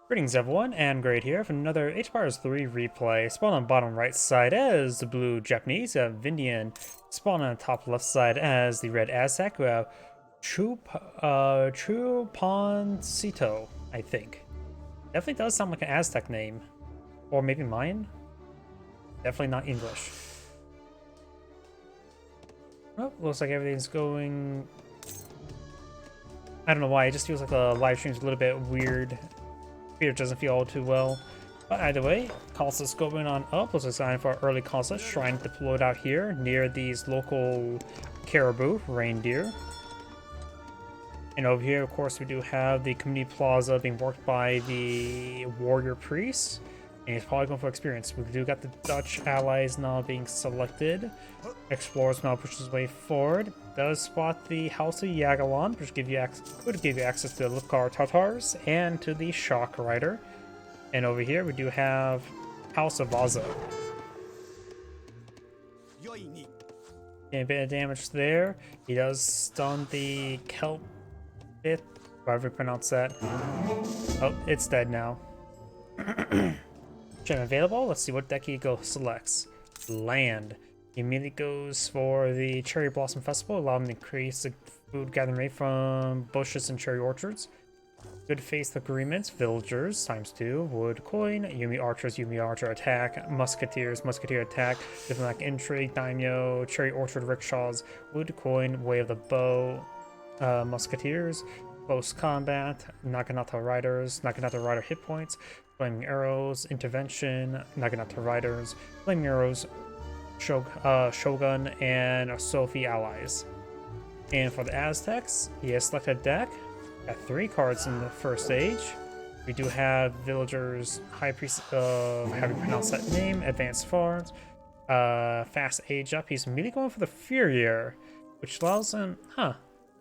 Greetings everyone, and Great here for another Age of Empires 3 replay. Spawn on bottom right side as the blue Japanese, we have Vindian. Spawn on the top left side as the red Aztec, we have Chuponcito, I think. Definitely does sound like an Aztec name. Or maybe mine? Definitely not English. Oh, looks like everything's going... I don't know why, it just feels like the live stream's a little bit weird. It doesn't feel all too well. But either way, Colossus going on up. Let's design for our early Colossus shrine deployed out here near these local caribou, reindeer. And over here, of course, we do have the community plaza being worked by the warrior priests. And he's probably going for experience. We do got the Dutch allies now being selected. Explorers now pushes his way forward. Does spot the House of Yagalon, which could give you access to the Lifkar Tatars and to the Shock Rider. And over here we do have House of Vaza. And a bit of damage there. He does stun the Kelp bit, however you pronounce that. Oh, it's dead now. Gem available. Let's see what deck he selects. Land. He immediately goes for the Cherry Blossom Festival, allowing him to increase the food gathering rate from bushes and cherry orchards. Good faith agreements. Villagers ×2. Wood coin. Yumi archers. Yumi archer attack. Musketeers. Musketeer attack. Diplomatic intrigue. Daimyo. Cherry orchard rickshaws. Wood coin. Way of the bow. Musketeers. Close combat. Naginata riders. Naginata rider hit points. Flaming arrows, intervention, Naginata riders, flaming arrows, Shogun, and Sophie allies. And for the Aztecs, he has selected a deck. Got 3 cards in the first stage. We do have villagers, high priest of how do you pronounce that name, advanced farms, fast age up. He's immediately going for the Furier, which allows him, oh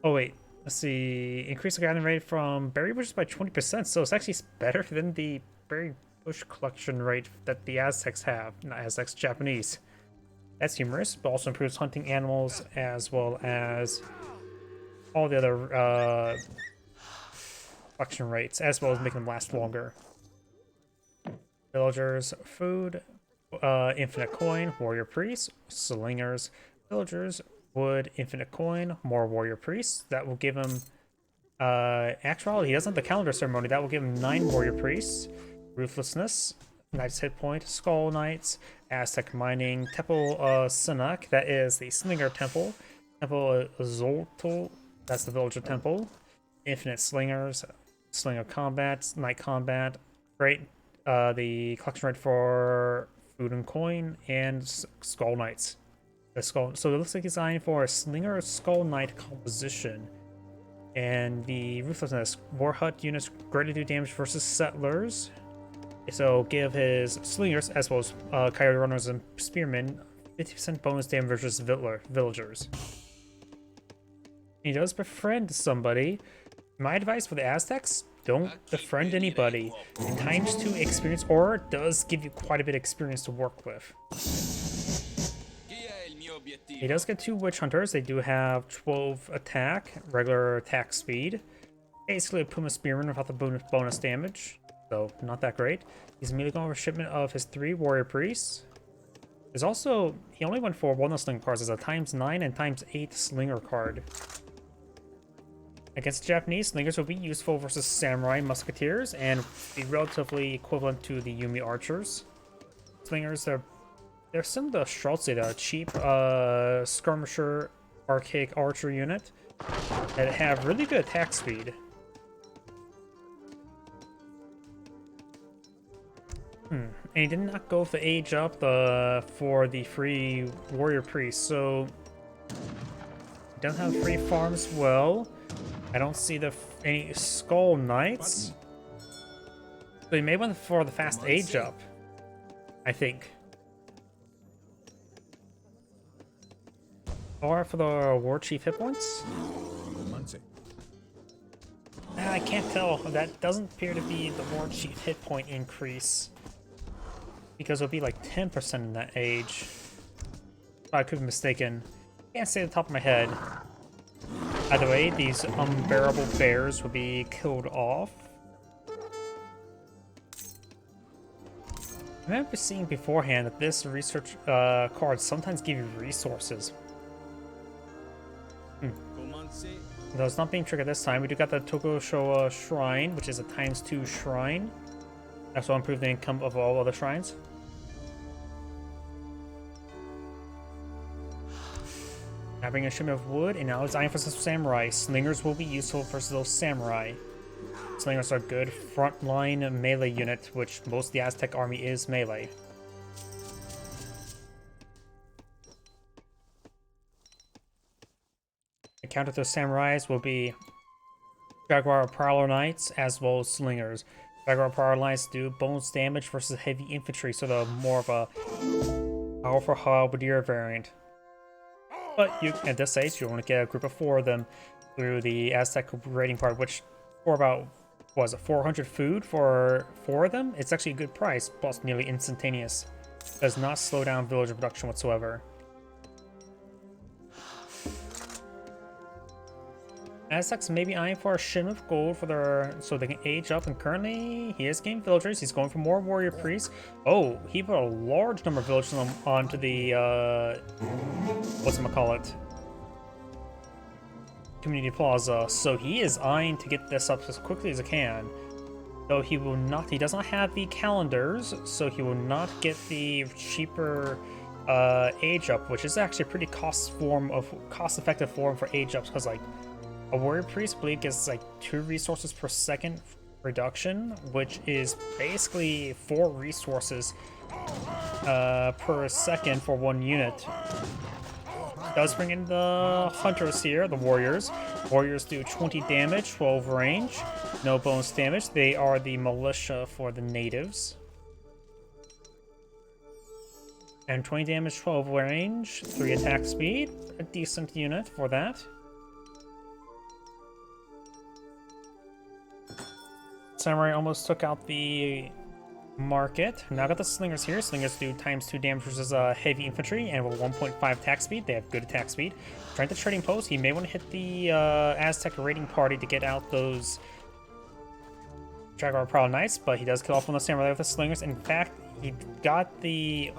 wait. Let's see, increase the gathering rate from berry bushes by 20%, so it's actually better than the berry bush collection rate that the Aztecs have, not Aztecs, Japanese. That's humorous, but also improves hunting animals as well as all the other collection rates, as well as making them last longer. Villagers, food, infinite coin, warrior priests, slingers, villagers, wood, infinite coin, more warrior priests. That will give him actually he doesn't have the calendar ceremony. That will give him 9 warrior priests. Ruthlessness, Knight's hit point, Skull Knights, Aztec mining, Temple Sinak, that is the Slinger Temple. Temple Zoltl, that's the villager temple. Infinite slingers, slinger combat, knight combat, great. The collection rate for food and coin, and Skull Knights. So it looks like he's designed for a Slinger Skull Knight composition. And the Ruthlessness, War Hut units greatly do damage versus settlers. So give his Slingers, as well as Coyote Runners and Spearmen, 50% bonus damage versus villagers. He does befriend somebody. My advice for the Aztecs, don't befriend anybody. And ×2 experience aura does give you quite a bit of experience to work with. He does get 2 Witch Hunters. They do have 12 attack, regular attack speed. Basically a Puma Spearman without the bonus damage, so not that great. He's immediately going for shipment of his 3 Warrior Priests. There's also, he only went for 1 of the Slinger cards as a ×9 and ×8 Slinger card. Against the Japanese, Slingers will be useful versus Samurai Musketeers and be relatively equivalent to the Yumi Archers. Slingers, they're similar to Streltsy, a cheap skirmisher archaic archer unit that have really good attack speed. And he did not go for age up for the free warrior priest, so he doesn't have free farms. Well, I don't see any skull knights, so he may went for the fast age up, I think. Or for the war chief hit points? I can't tell. That doesn't appear to be the war chief hit point increase, because it'll be like 10% in that age. I could be mistaken. Can't say off the top of my head. Either way, these unbearable bears will be killed off. I remember seeing beforehand that this research card sometimes give you resources. Though it's not being triggered this time, we do got the Tokoshoa Shrine, which is a ×2 shrine. That's will improve the income of all other shrines. Now bring a shipment of wood, and now it's iron for some samurai. Slingers will be useful versus those samurai. Slingers are good frontline melee unit, which most of the Aztec army is melee. The counter to samurais will be Jaguar Prowler Knights as well as Slingers. Jaguar Prowler Knights do bonus damage versus heavy infantry, so they're more of a powerful halberdier variant. But you, at this stage, you want to get a group of 4 of them through the Aztec raiding part, which for about, what was it, 400 food for 4 of them? It's actually a good price, plus nearly instantaneous. Does not slow down villager production whatsoever. Aztecs may be eyeing for a shipment of gold for their, so they can age up, and currently he is gaining villagers. He's going for more warrior priests. Oh, he put a large number of villagers onto the whatchamacallit, community plaza. So he is eyeing to get this up as quickly as he can. Though he will not, he does not have the calendars, so he will not get the cheaper age up, which is actually a pretty cost-effective form for age ups, because like a warrior priest, I believe, gets like 2 resources per second reduction, which is basically 4 resources per second for 1 unit. Does bring in the hunters here, the warriors. Warriors do 20 damage, 12 range, no bonus damage. They are the militia for the natives. And 20 damage, 12 range, 3 attack speed. A decent unit for that. Samurai almost took out the market. Now got the slingers here. Slingers do ×2 damage versus heavy infantry, and with 1.5 attack speed, they have good attack speed. Trying the trading post, he may want to hit the Aztec raiding party to get out those Jaguar Prowler Knights, but he does kill off one of the samurai with the slingers. In fact, he got the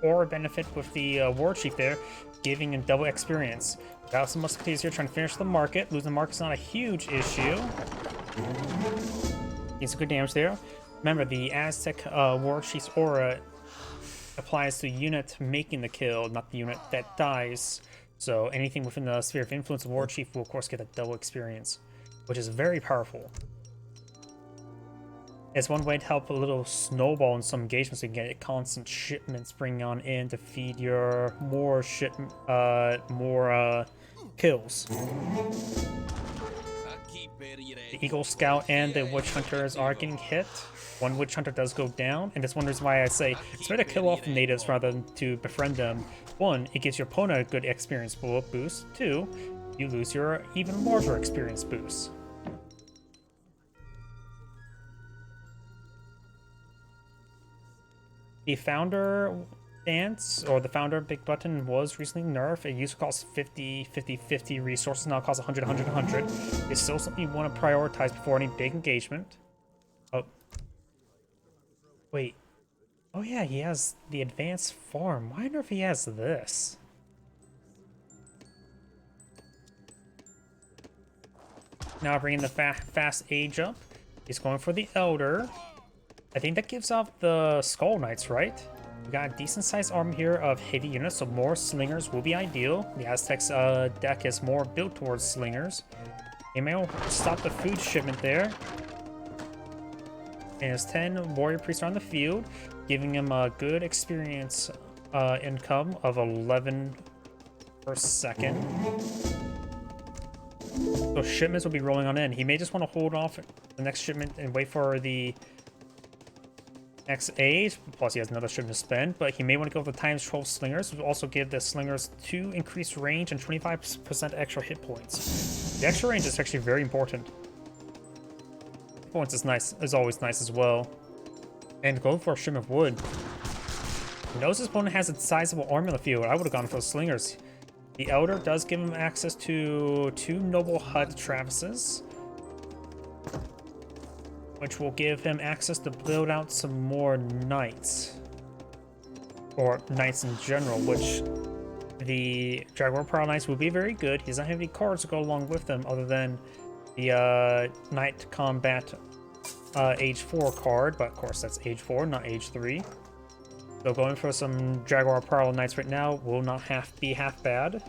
aura benefit with the war chief there, giving him double experience. Got some musketeers here trying to finish the market. Losing the market's not a huge issue. Some good damage there. Remember, the Aztec war chief's aura applies to the unit making the kill, not the unit that dies. So anything within the sphere of influence of war chief will of course get a double experience, which is very powerful. It's one way to help a little snowball in some engagements, so you can get constant shipments bringing on in to feed your more kills. The Eagle Scout and the Witch Hunters are getting hit. One Witch Hunter does go down, and this one is why I say it's better to kill off the natives rather than to befriend them. 1, it gives your opponent a good experience boost. 2, you lose your even larger experience boost. The Founder Dance, or the Founder Big Button, was recently nerfed. It used to cost 50 resources, now it costs 100. It's still something you want to prioritize before any big engagement. Oh. Wait. Oh yeah, he has the advanced farm. Why on earth he has this? Now bringing the fast age up. He's going for the Elder. I think that gives off the Skull Knights, right? We got a decent sized army here of heavy units, so more slingers will be ideal. The Aztecs deck is more built towards slingers. He may stop the food shipment there. And his 10 warrior priests are on the field, giving him a good experience income of 11 per second. So shipments will be rolling on in. He may just want to hold off the next shipment and wait for the next age, plus he has another shipment to spend, but he may want to go with the ×12 slingers, which will also give the slingers 2 increased range and 25% extra hit points. The extra range is actually very important. Hit points is always nice as well. And going for a shipment of wood. He knows his opponent has a sizable army on the field. I would have gone for the slingers. The Elder does give him access to 2 noble hut Travises, which will give him access to build out some more knights. or Knights in general, which the Jaguar Prowl Knights will be very good. He doesn't have any cards to go along with them other than the Knight Combat Age 4 card, but of course that's Age 4, not Age 3. So going for some Jaguar Prowl Knights right now will not be half bad.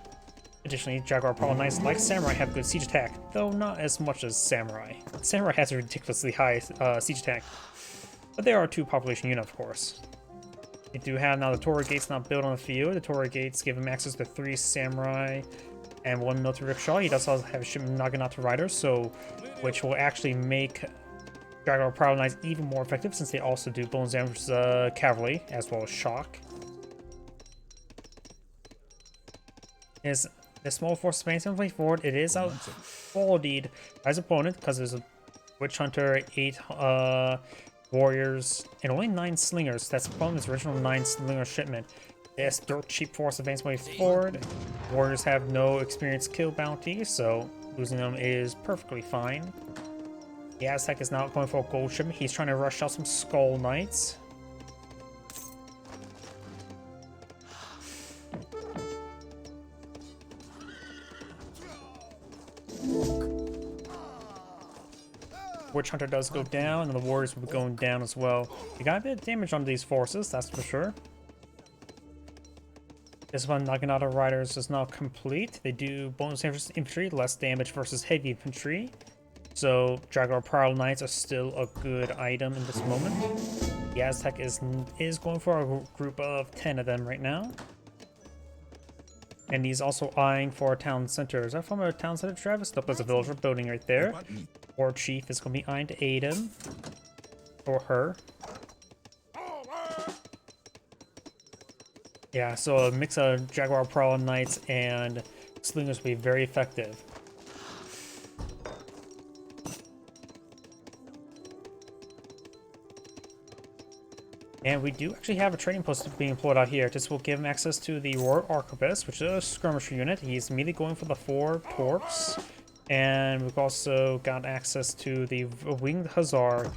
Additionally, Jaguar Prowl Knights, like Samurai, have good siege attack, though not as much as Samurai. Samurai has a ridiculously high siege attack, but they are a 2 population unit, of course. They do have now the Torii Gates not built on the field. The Torii Gates give him access to 3 Samurai and 1 military rickshaw. He does also have a shipment Naginata Riders, so which will actually make Jaguar Prowl Knights even more effective since they also do bonus damage cavalry as well as shock. Is the small force expansion playing forward? It is out qualityed by his opponent because there's a Witch Hunter, 8 warriors, and only 9 slingers. That's opponent's original 9 slinger shipment. Yes, dirt cheap force advance way forward. Warriors have no experience kill bounty, so losing them is perfectly fine. The Aztec is now going for a gold shipment. He's trying to rush out some Skull Knights. Witch Hunter does go down, and the Warriors will be going down as well. You got a bit of damage on these forces, that's for sure. This one, Naginata Riders, is now complete. They do bonus damage to infantry, less damage versus heavy infantry. So Jaguar Prowl Knights are still a good item in this moment. The Aztec is going for a group of 10 of them right now. And he's also eyeing for a town center. Is that from a town center, Travis? Nope, there's a villager building right there. War Chief is going to be eyeing to aid him. Or her. Yeah, so a mix of Jaguar Prowl Knights and Slingers will be very effective. And we do actually have a trading post being employed out here. This will give him access to the Royal Arquebus, which is a skirmisher unit. He's immediately going for the 4 torps. And we've also got access to the Winged Hussar,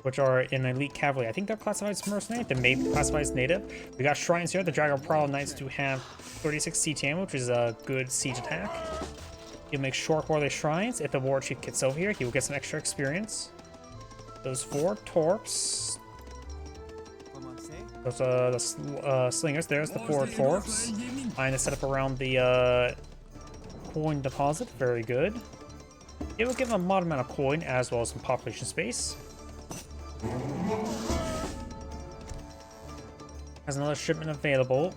which are in elite cavalry. I think they're classified as mercenary. They may be classified as native. We got shrines here. The Jaguar Prowl Knights do have 36 CTM, which is a good siege attack. He'll make short warley shrines. If the War Chief gets over here, he will get some extra experience. Those 4 torps. Those the slingers. There's the 4 torps. Trying to set up around the coin deposit. Very good. It will give him a moderate amount of coin as well as some population space. Has another shipment available.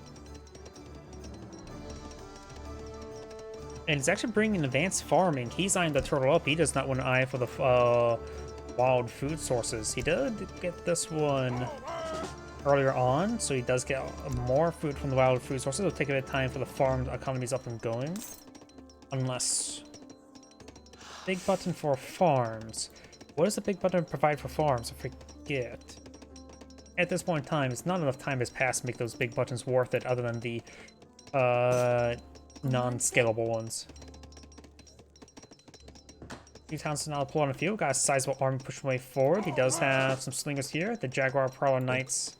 And it's actually bringing advanced farming. He's eyeing the turtle up. He does not want to eye for the wild food sources. He did get this one earlier on, so he does get more food from the wild food sources. It'll take a bit of time for the farm economies up and going. Unless... Big button for farms. What does the big button provide for farms? I forget. At this point in time, it's not enough time has passed to make those big buttons worth it other than the non-scalable ones. 2 towns now deployed on the field. Got a sizable army pushing way forward. He does have some slingers here. The Jaguar Prowl Knights.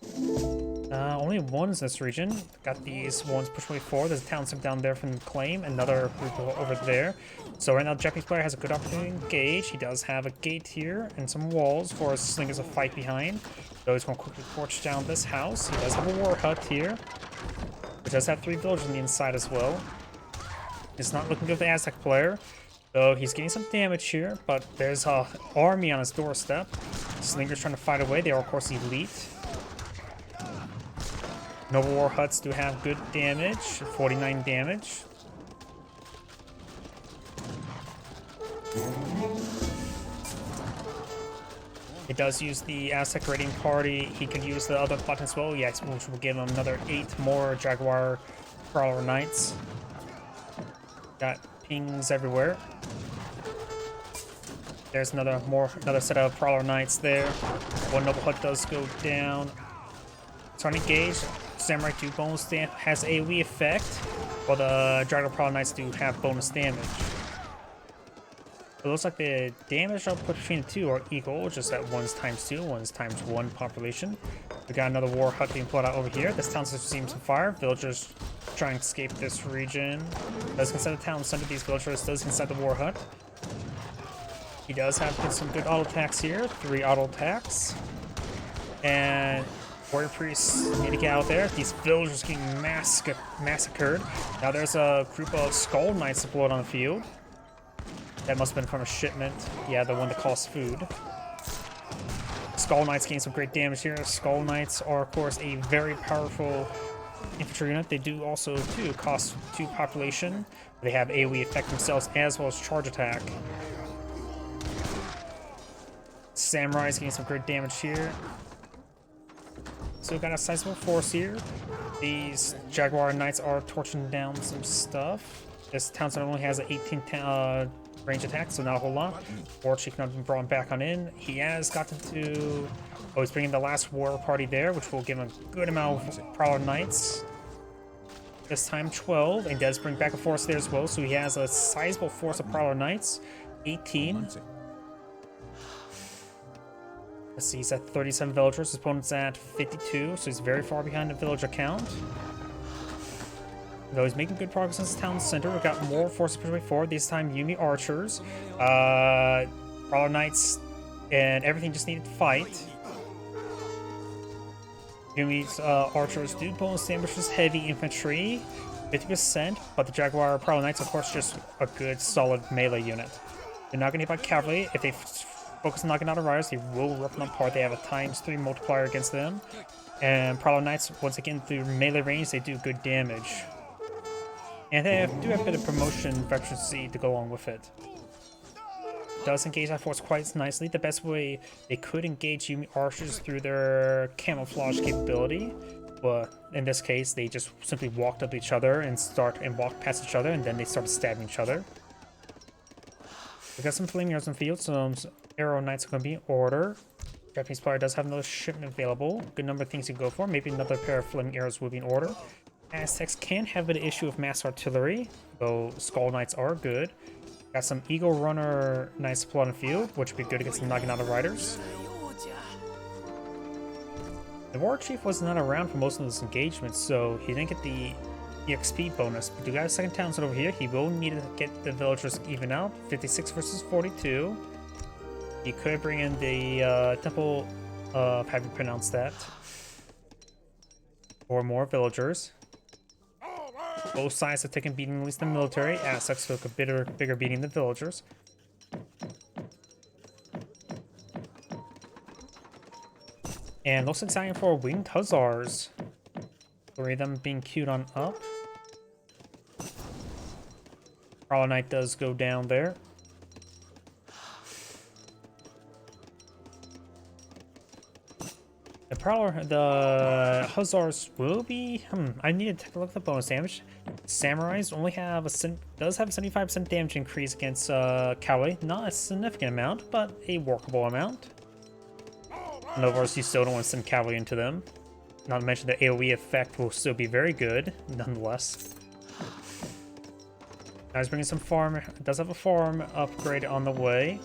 Only 1 in this region. Got these ones pushing way forward. There's a town sim down there from Claim. Another group over there. So right now the Japanese player has a good opportunity to engage. He does have a gate here and some walls for his slingers to fight behind. So he's going to quickly torch down this house. He does have a war hut here. It does have 3 villagers on the inside as well. It's not looking good for the Aztec player. So he's getting some damage here, but there's an army on his doorstep. Slingers trying to fight away. They are, of course, elite. Noble War Huts do have good damage, 49 damage. It does use the Aztec raiding party. He could use the other button as well. Yes, which will give him another 8 more Jaguar Prowler Knights. Got pings everywhere. There's another set of Prowler Knights there. 1 Noble Hut does go down. Trying to engage. Samurai 2 bonus damage has AoE effect, while the Jaguar Prowler Knights do have bonus damage. It looks like the damage output between the two are equal, just that one's ×2, one's ×1 population. We got another war hut being pulled out over here. This town's receiving some fire. Villagers trying to escape this region. Does consider the town center. These villagers does inside the war hut. He does have some good auto attacks here. 3 auto attacks. And warrior priests need to get out there. These villagers are getting massacred. Now there's a group of skull knights deployed on the field. That must have been from a shipment. Yeah, the one that costs food. Skull Knights gain some great damage here. Skull Knights are, of course, a very powerful infantry unit. They do also, too, cost 2 population. They have AoE effect themselves as well as charge attack. Samurais gain some great damage here. So we've got a sizable force here. These Jaguar Knights are torching down some stuff. This town center only has an 18 range attack, so not a whole lot. War Chief not been brought back on in. He has gotten to... Oh, he's bringing the last war party there, which will give him a good amount of Prowler Knights. This time 12, and does bring back a force there as well, so he has a sizable force of Prowler Knights. 18. Let's see, he's at 37 villagers. His opponent's at 52, so he's very far behind the villager count. Though he's making good progress in this town center. We've got more forces pushing forward. This time, Yumi archers, Prowler Knights, and everything just needed to fight. Yumi's archers do bonus damage with heavy infantry, 50%, but the Jaguar Prowler Knights, of course, just a good, solid melee unit. They're not going to hit by cavalry. If they focus on knocking out riders, they will rip them apart. They have a ×3 multiplier against them. And Prowler Knights, once again, through melee range, they do good damage. And they do have a bit of promotion veterancy to go along with it. Does engage that force quite nicely. The best way they could engage Yumi archers through their camouflage capability, but in this case, they just simply walked up to each other and walked past each other, and then they started stabbing each other. We got some flaming arrows in the field, some arrow knights are going to be in order. Japanese player does have another shipment available. Good number of things you can go for. Maybe another pair of flaming arrows will be in order. Aztecs can have an issue with mass artillery, though Skull Knights are good. Got some Eagle Runner Knights deployed on the field, which would be good against the knocking out of riders. The War Chief was not around for most of this engagement, so he didn't get the EXP bonus. But we got a second town set over here. He will need to get the villagers even out. 56 versus 42. He could bring in the Temple of having pronounced that. Or more villagers. Both sides have taken beating, at least the military. Aztecs took a bigger beating than villagers. And looks exciting for winged hussars. 3 of them being queued on up. Prowler Knight does go down there. The hussars will be. I need to take a look at the bonus damage. Samurais only have does have a 75% damage increase against cavalry. Not a significant amount, but a workable amount. And of course, you still don't want to send cavalry into them. Not to mention the AoE effect will still be very good, nonetheless. Now he's bringing some farm. Does have a farm upgrade on the way.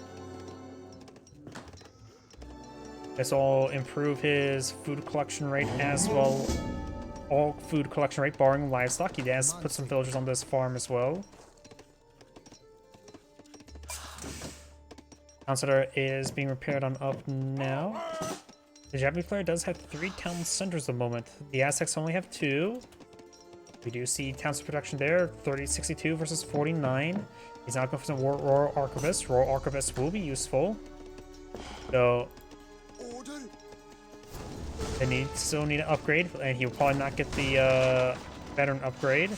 This will improve his food collection rate as well. All food collection rate, barring livestock. He has put some villagers on this farm as well. Town center is being repaired on up now. The Japanese player does have 3 town centers at the moment. The Aztecs only have 2. We do see town center production there, 62 versus 49. He's not going for some Royal Archivist. Royal Archivist will be useful. So they still need an upgrade, and he'll probably not get the veteran upgrade.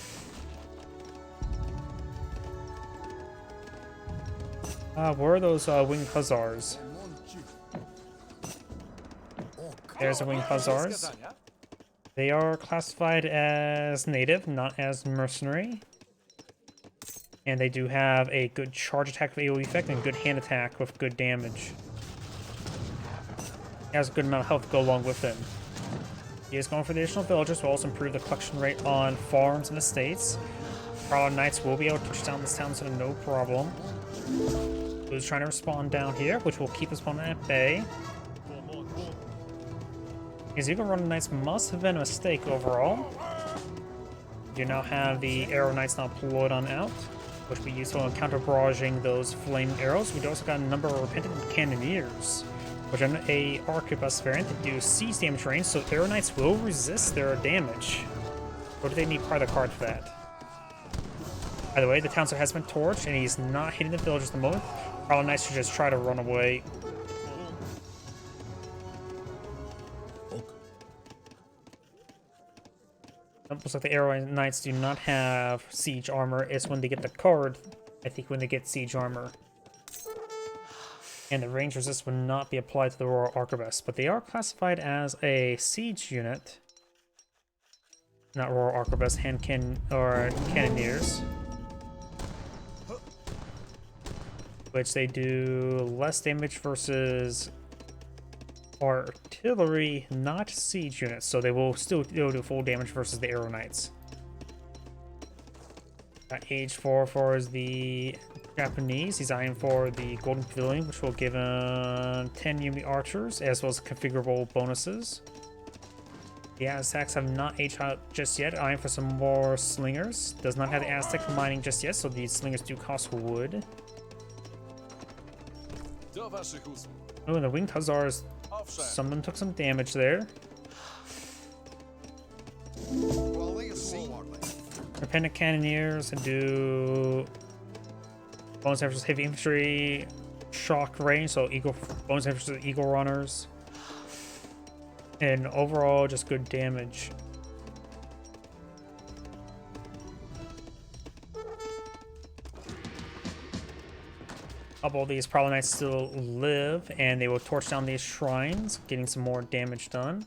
Where are those winged hussars? There's the winged hussars. They are classified as native, not as mercenary. And they do have a good charge attack with AoE effect and good hand attack with good damage. He has a good amount of health to go along with him. He is going for the additional villagers, who will also improve the collection rate on farms and estates. Prowler Knights will be able to touch down this town center, no problem. Who's trying to respawn down here, which will keep his opponent at bay. His Eagle Runner Knights must have been a mistake overall. You now have the Arrow Knights now deployed on out, which will be useful in counter-barraging those flaming arrows. We've also got a number of Repentant Cannoneers, which are a arquebus variant that do siege damage range, so Arrow Knights will resist their damage. Or do they need part of the card for that? By the way, the Townsend has been torched, and he's not hitting the villagers at the moment. Arrow Knights should just try to run away. Looks like the Arrow Knights do not have siege armor. It's when they get the card, I think, when they get siege armor. And the range resist will not be applied to the Royal Arquebus, but they are classified as a siege unit. Not Royal Arquebus, or Cannoneers. Which they do less damage versus artillery, not siege units, so they will still do full damage versus the Arrow Knights. Age 4 for the Japanese. He's eyeing for the Golden Pavilion, which will give him 10 Yumi archers, as well as configurable bonuses. The Aztecs have not aged out just yet, eyeing for some more slingers. Does not have the Aztec mining just yet, so these slingers do cost wood. Oh, and the Winged Hussars, some of them took some damage there. Repentant Cannoneers do bonus versus heavy infantry, shock range, so bonus versus Eagle Runners, and overall just good damage. A couple of these Prowler Knights still live, and they will torch down these shrines, getting some more damage done.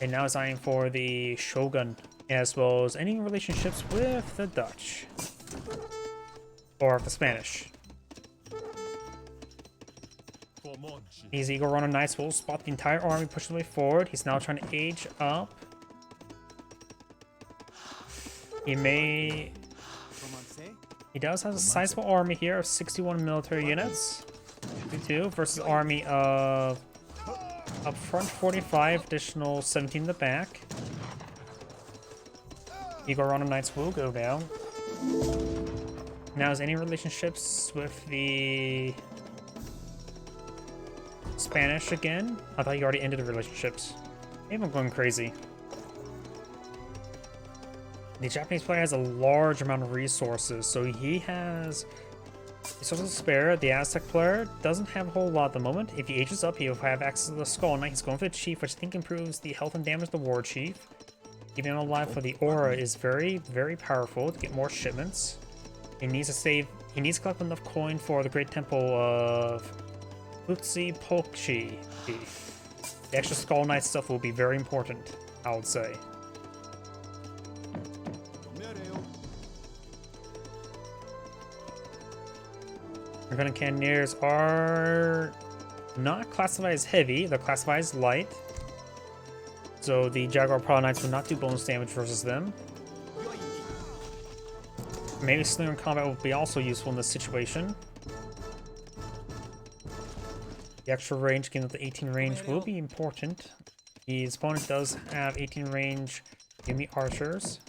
And now it's eyeing for the Shogun, as well as any relationships with the Dutch. Or the Spanish. These Eagle Runner Knights will spot the entire army, push the way forward. He's now trying to age up. He does have a sizable army here of 61 military units. 52 versus army of up front 45, additional 17 in the back. Eagle Runner Knights will go down. Now, is any relationships with the Spanish again? I thought you already ended the relationships. Maybe I'm going crazy. The Japanese player has a large amount of resources, so he has resources to spare. The Aztec player doesn't have a whole lot at the moment. If he ages up, he'll have access to the Skull Knight. He's going for the Chief, which I think improves the health and damage of the War Chief. Keeping him alive for the Aura is very, very powerful to get more shipments. He needs to collect enough coin for the Great Temple of Huitzilopochtli. The extra Skull Knight stuff will be very important, I would say. Repentant Cannoneers are not classified as heavy, they're classified as light. So the Jaguar Prowler Knights will not do bonus damage versus them. Maybe Slinger in combat will be also useful in this situation. The extra range, getting up to 18 range, will be important. His opponent does have 18 range Yumi archers.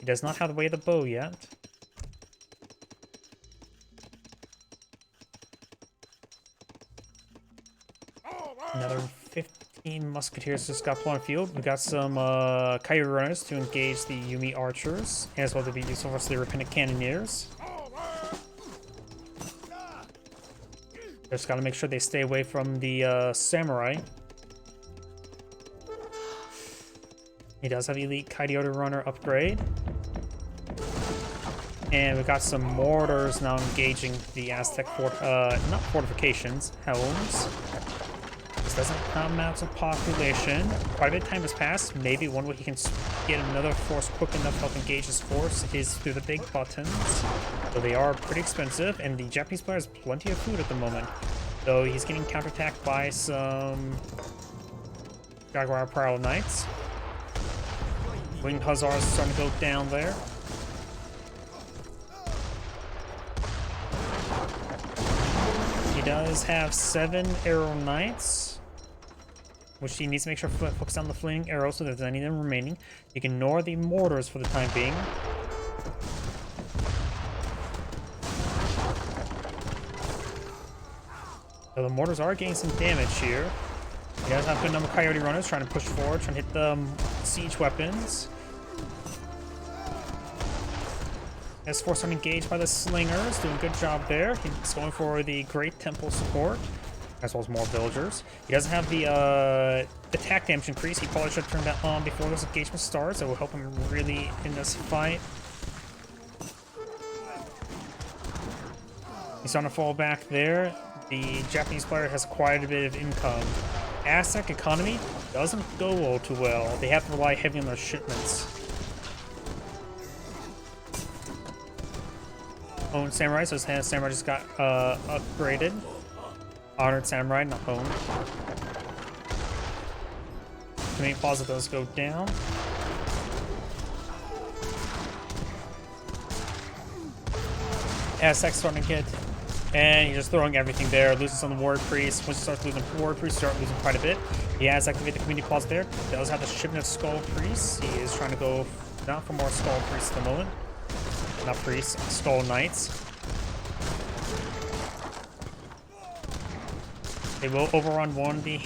He does not have the way of the bow yet. Another 15 musketeers just got put on the field. We got some Coyote runners to engage the Yumi archers, as well to be useful for the Repentant Cannoneers. Just gotta make sure they stay away from the samurai. He does have elite Coyote runner upgrade. And we got some mortars now engaging the Aztec not fortifications, helms. This doesn't come out of population. Quite a bit of time has passed. Maybe one way he can get another force quick enough to help engage his force is through the big buttons. So they are pretty expensive, and the Japanese player has plenty of food at the moment. Though he's getting counterattacked by some Jaguar Prowler Knights. Winged Hussars starting to go down there. He does have 7 arrow knights, which he needs to make sure to focus on the flaming arrows so there's any of them remaining. You can ignore the mortars for the time being. So the mortars are getting some damage here. He does have a good number of coyote runners trying to push forward, trying to hit the siege weapons. S4's engaged by the slingers, doing a good job there. He's going for the Great Temple support, as well as more villagers. He doesn't have the attack damage increase. He probably should have turned that on before this engagement starts. It will help him really in this fight. He's starting to fall back there. The Japanese player has quite a bit of income. Aztec economy doesn't go all too well. They have to rely heavily on their shipments. Honed Samurai, so his Samurai just got upgraded. Honored Samurai, not honed. Command Plaza does go down. Aztec's starting to get, and he's just throwing everything there. Loses some of the Warrior Priest. Once he starts losing Warrior Priest, start losing quite a bit. He has activated the Community Plaza there. He does have the shipment of Skull Priests. He is trying to go down for more Skull Priests at the moment. Not priests, Skull Knights. They will overrun one of the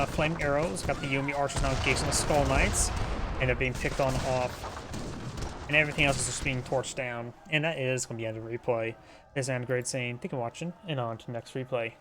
flaming arrows. Got the Yomi archers now engaged on the Skull Knights, and they're being picked on off. And everything else is just being torched down. And that is going to be the end of the replay. This is Anna Great saying, thank you for watching, and on to the next replay.